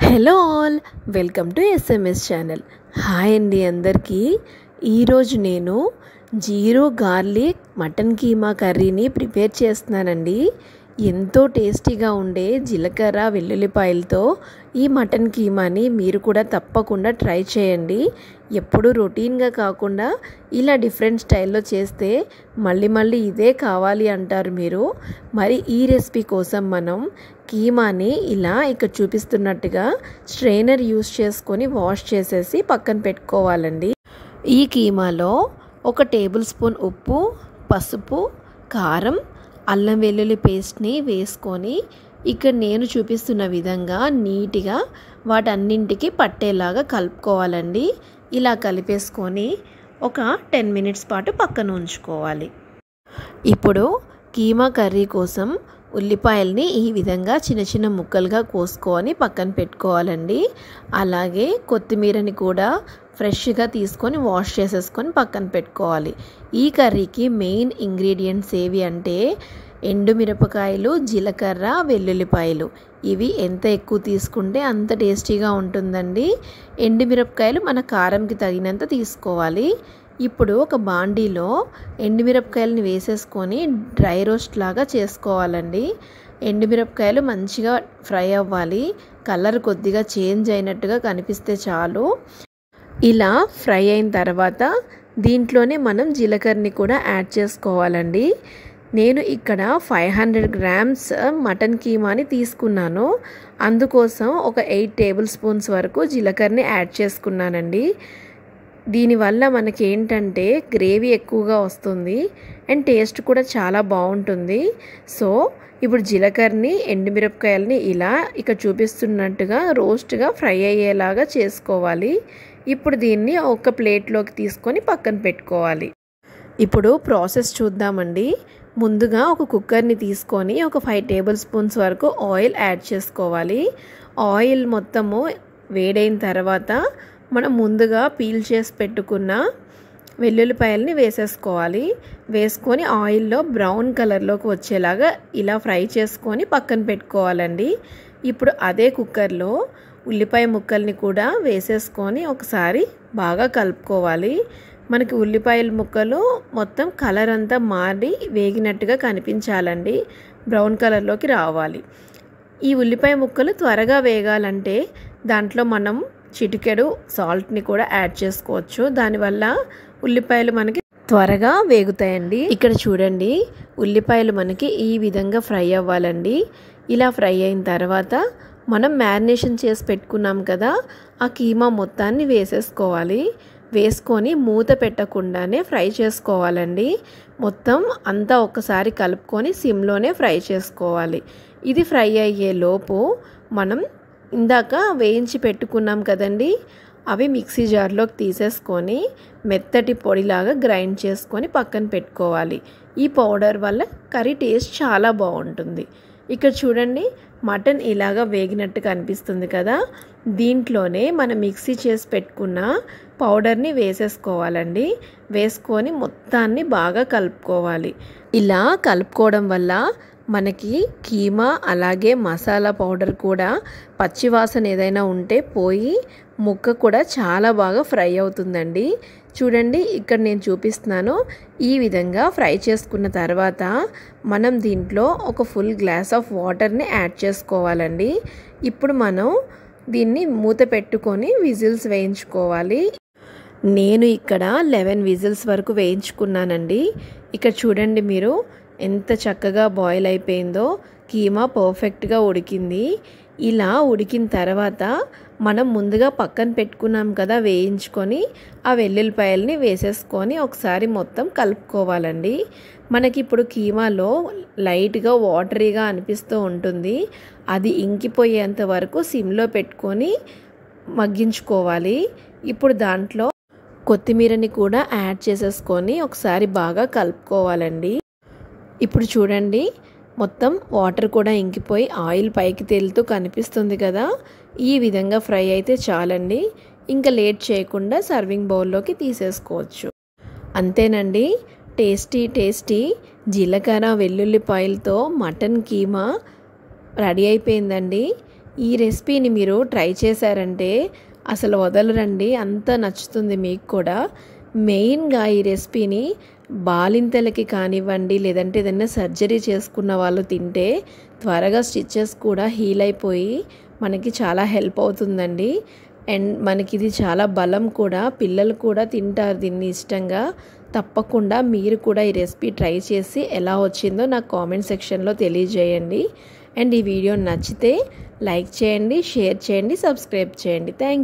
Hello all, welcome to SMS channel. Hi అండి అందరికీ. ఈరోజు నేను జీరో గార్లిక్ మటన్ కీమా కర్రీని ప్రిపేర్ చేస్తున్నానండి. ఎంతో టేస్టీగా ఉండే జీలకర్ర వెల్లుల్లిపాయలతో ఈ మటన్ కీమాని మీరు కూడా తప్పకుండా ట్రై చేయండి. ఎప్పుడు రొటీన్గా కాకుండా ఇలా డిఫరెంట్ స్టైల్లో చేస్తే మళ్ళీ ఇదే కావాలి అంటారు మీరు. మరి ఈ రెసిపీ కోసం మనం కీమాని ఇలా ఇక్కడ చూపిస్తున్నట్టుగా స్ట్రైనర్ యూస్ చేసుకొని వాష్ చేసేసి పక్కన పెట్టుకోవాలండి. ఈ కీమాలో 1 టేబుల్ స్పూన్ ఉప్పు, పసుపు, కారం, అల్లం వెల్లుల్లి పేస్ట్ని వేసుకొని ఇక్కడ నేను చూపిస్తున్న విధంగా నీట్గా వాటన్నింటికి పట్టేలాగా కలుపుకోవాలండి. ఇలా కలిపేసుకొని ఒక 10 మినిట్స్ పాటు పక్కన ఉంచుకోవాలి. ఇప్పుడు కీమా కర్రీ కోసం ఉల్లిపాయల్ని ఈ విధంగా చిన్న ముక్కలుగా కోసుకొని పక్కన పెట్టుకోవాలండి. అలాగే కొత్తిమీరని కూడా ఫ్రెష్గా తీసుకొని వాష్ చేసేసుకొని పక్కన పెట్టుకోవాలి. ఈ కర్రీకి మెయిన్ ఇంగ్రీడియంట్స్ ఏవి అంటే ఎండుమిరపకాయలు, జీలకర్ర, వెల్లుల్లిపాయలు. ఇవి ఎంత ఎక్కువ తీసుకుంటే అంత టేస్టీగా ఉంటుందండి. ఎండుమిరపకాయలు మన కారంకి తగినంత తీసుకోవాలి. ఇప్పుడు ఒక బాండీలో ఎండుమిరపకాయలని వేసేసుకొని డ్రై రోస్ట్ లాగా చేసుకోవాలండి. ఎండుమిరపకాయలు మంచిగా ఫ్రై అవ్వాలి. కలర్ కొద్దిగా చేంజ్ అయినట్టుగా కనిపిస్తే చాలు. ఇలా ఫ్రై అయిన తర్వాత దీంట్లోనే మనం జీలకర్రని కూడా యాడ్ చేసుకోవాలండి. నేను ఇక్కడ 500 గ్రామ్స్ మటన్ కీమాని తీసుకున్నాను. అందుకోసం ఒక 8 టేబుల్ స్పూన్స్ వరకు జీలకర్రని యాడ్ చేసుకున్నానండి. దీనివల్ల మనకి ఏంటంటే గ్రేవీ ఎక్కువగా వస్తుంది అండ్ టేస్ట్ కూడా చాలా బాగుంటుంది. సో ఇప్పుడు జీలకర్రని, ఎండుమిరపకాయలని ఇలా ఇక్కడ చూపిస్తున్నట్టుగా రోస్ట్గా ఫ్రై అయ్యేలాగా చేసుకోవాలి. ఇప్పుడు దీన్ని ఒక ప్లేట్లోకి తీసుకొని పక్కన పెట్టుకోవాలి. ఇప్పుడు ప్రాసెస్ చూద్దామండి. ముందుగా ఒక కుక్కర్ని తీసుకొని ఒక 5 టేబుల్ స్పూన్స్ వరకు ఆయిల్ యాడ్ చేసుకోవాలి. ఆయిల్ మొత్తము వేడైన తర్వాత మనం ముందుగా పీల్ చేసి పెట్టుకున్న వెల్లుల్లిపాయలని వేసేసుకోవాలి. వేసుకొని ఆయిల్లో బ్రౌన్ కలర్లోకి వచ్చేలాగా ఇలా ఫ్రై చేసుకొని పక్కన పెట్టుకోవాలండి. ఇప్పుడు అదే కుక్కర్లో ఉల్లిపాయ ముక్కల్ని కూడా వేసేసుకొని ఒకసారి బాగా కలుపుకోవాలి. మనకి ఉల్లిపాయల ముక్కలు మొత్తం కలర్ అంతా మారి వేగినట్టుగా కనిపించాలండి. బ్రౌన్ కలర్లోకి రావాలి. ఈ ఉల్లిపాయ ముక్కలు త్వరగా వేగాలంటే దాంట్లో మనం చిటికెడు సాల్ట్ని కూడా యాడ్ చేసుకోవచ్చు. దానివల్ల ఉల్లిపాయలు మనకి త్వరగా వేగుతాయండి. ఇక్కడ చూడండి, ఉల్లిపాయలు మనకి ఈ విధంగా ఫ్రై అవ్వాలండి. ఇలా ఫ్రై అయిన తర్వాత మనం మ్యారినేషన్ చేసి పెట్టుకున్నాం కదా, ఆ కీమా మొత్తాన్ని వేసేసుకోవాలి. వేసుకొని మూత పెట్టకుండానే ఫ్రై చేసుకోవాలండి. మొత్తం అంతా ఒకసారి కలుపుకొని సిమ్లోనే ఫ్రై చేసుకోవాలి. ఇది ఫ్రై అయ్యే లోపు మనం ఇందాక వేయించి పెట్టుకున్నాం కదండి, అవి మిక్సీ జార్లోకి తీసేసుకొని మెత్తటి పొడిలాగా గ్రైండ్ చేసుకొని పక్కన పెట్టుకోవాలి. ఈ పౌడర్ వల్ల కర్రీ టేస్ట్ చాలా బాగుంటుంది. ఇక్కడ చూడండి, మటన్ ఇలాగా వేగినట్టు కనిపిస్తుంది కదా, దీంట్లోనే మనం మిక్సీ చేసి పెట్టుకున్న పౌడర్ని వేసేసుకోవాలండి. వేసుకొని మొత్తాన్ని బాగా కలుపుకోవాలి. ఇలా కలుపుకోవడం వల్ల మనకి కీమా అలాగే మసాలా పౌడర్ కూడా పచ్చివాసన ఏదైనా ఉంటే పోయి ముక్క కూడా చాలా బాగా ఫ్రై అవుతుందండి. చూడండి, ఇక్కడ నేను చూపిస్తున్నాను. ఈ విధంగా ఫ్రై చేసుకున్న తర్వాత మనం దీంట్లో ఒక ఫుల్ గ్లాస్ ఆఫ్ వాటర్ని యాడ్ చేసుకోవాలండి. ఇప్పుడు మనం దీన్ని మూత పెట్టుకొని విజిల్స్ వేయించుకోవాలి. నేను ఇక్కడ 11 విజిల్స్ వరకు వేయించుకున్నానండి. ఇక్కడ చూడండి, మీరు ఎంత చక్కగా బాయిల్ అయిపోయిందో. కీమా పర్ఫెక్ట్గా ఉడికింది. ఇలా ఉడికిన తర్వాత మనం ముందుగా పక్కన పెట్టుకున్నాం కదా వేయించుకొని, ఆ వెల్లుల్లిపాయల్ని వేసేసుకొని ఒకసారి మొత్తం కలుపుకోవాలండి. మనకి ఇప్పుడు కీమాలో లైట్గా వాటరీగా అనిపిస్తూ ఉంటుంది. అది ఇంకిపోయేంత వరకు సిమ్లో పెట్టుకొని మగ్గించుకోవాలి. ఇప్పుడు దాంట్లో కొత్తిమీరని కూడా యాడ్ చేసేసుకొని ఒకసారి బాగా కలుపుకోవాలండి. ఇప్పుడు చూడండి, మొత్తం వాటర్ కూడా ఇంకిపోయి ఆయిల్ పైకి తేలుతూ కనిపిస్తుంది కదా, ఈ విధంగా ఫ్రై అయితే చాలండి. ఇంకా లేట్ చేయకుండా సర్వింగ్ బౌల్లోకి తీసేసుకోవచ్చు. అంతేనండి, టేస్టీ జీలకర్ర వెల్లుల్లిపాయలతో మటన్ కీమా రెడీ అయిపోయిందండి. ఈ రెసిపీని మీరు ట్రై చేశారంటే అసలు వదలరండి, అంత నచ్చుతుంది మీకు కూడా. మెయిన్గా ఈ రెసిపీని బాలింతలకి కానివ్వండి, లేదంటే ఏదైనా సర్జరీ చేసుకున్న వాళ్ళు తింటే త్వరగా స్టిచెస్ కూడా హీల్ అయిపోయి మనకి చాలా హెల్ప్ అవుతుందండి. అండ్ మనకి ఇది చాలా బలం కూడా, పిల్లలు కూడా తింటారు దీన్ని ఇష్టంగా. తప్పకుండా మీరు కూడా ఈ రెసిపీ ట్రై చేసి ఎలా వచ్చిందో నాకు కామెంట్ సెక్షన్లో తెలియజేయండి. అండ్ ఈ వీడియో నచ్చితే లైక్ చేయండి, షేర్ చేయండి, సబ్స్క్రైబ్ చేయండి. థ్యాంక్